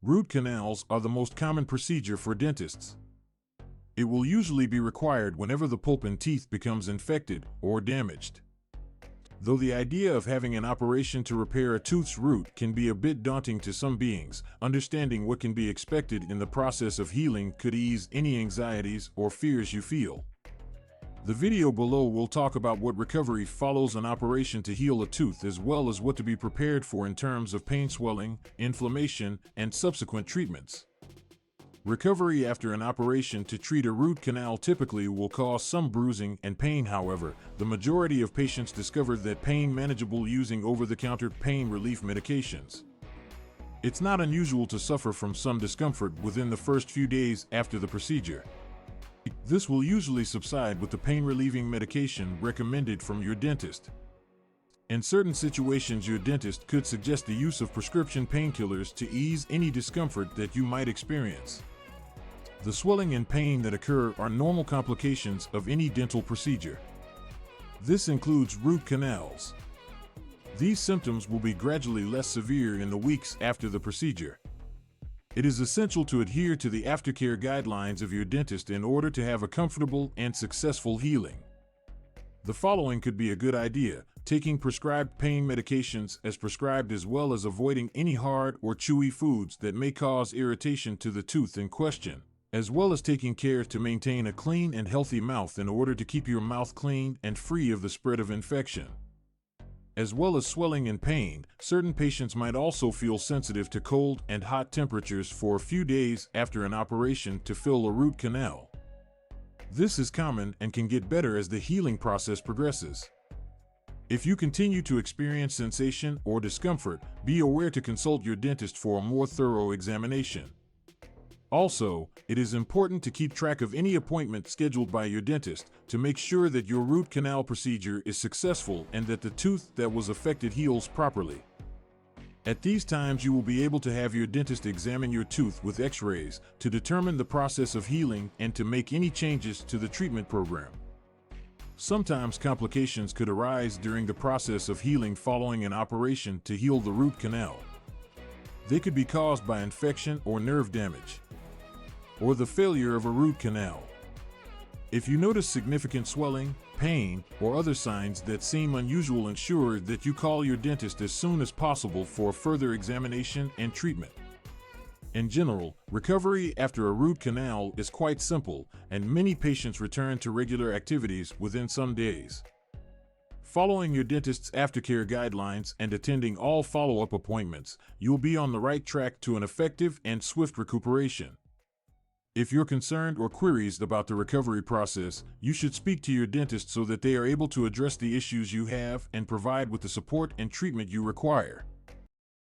Root canals are the most common procedure for dentists. It will usually be required whenever the pulp in teeth becomes infected or damaged. Though the idea of having an operation to repair a tooth's root can be a bit daunting to some beings, understanding what can be expected in the process of healing could ease any anxieties or fears you feel. The video below will talk about what recovery follows an operation to heal a tooth, as well as what to be prepared for in terms of pain, swelling, inflammation, and subsequent treatments. Recovery after an operation to treat a root canal typically will cause some bruising and pain. However, the majority of patients discover that pain manageable using over-the-counter pain relief medications. It's not unusual to suffer from some discomfort within the first few days after the procedure. This will usually subside with the pain-relieving medication recommended from your dentist. In certain situations, your dentist could suggest the use of prescription painkillers to ease any discomfort that you might experience. The swelling and pain that occur are normal complications of any dental procedure. This includes root canals. These symptoms will be gradually less severe in the weeks after the procedure. It is essential to adhere to the aftercare guidelines of your dentist in order to have a comfortable and successful healing. The following could be a good idea: taking prescribed pain medications as prescribed, as well as avoiding any hard or chewy foods that may cause irritation to the tooth in question, as well as taking care to maintain a clean and healthy mouth in order to keep your mouth clean and free of the spread of infection. As well as swelling and pain, certain patients might also feel sensitive to cold and hot temperatures for a few days after an operation to fill a root canal. This is common and can get better as the healing process progresses. If you continue to experience sensation or discomfort, be aware to consult your dentist for a more thorough examination. Also, it is important to keep track of any appointment scheduled by your dentist to make sure that your root canal procedure is successful and that the tooth that was affected heals properly. At these times, you will be able to have your dentist examine your tooth with X-rays to determine the process of healing and to make any changes to the treatment program. Sometimes complications could arise during the process of healing following an operation to heal the root canal. They could be caused by infection or nerve damage, or the failure of a root canal. If you notice significant swelling, pain, or other signs that seem unusual, ensure that you call your dentist as soon as possible for further examination and treatment. In general, recovery after a root canal is quite simple, and many patients return to regular activities within some days. Following your dentist's aftercare guidelines and attending all follow-up appointments, you'll be on the right track to an effective and swift recuperation. If you're concerned or queries about the recovery process, you should speak to your dentist so that they are able to address the issues you have and provide with the support and treatment you require.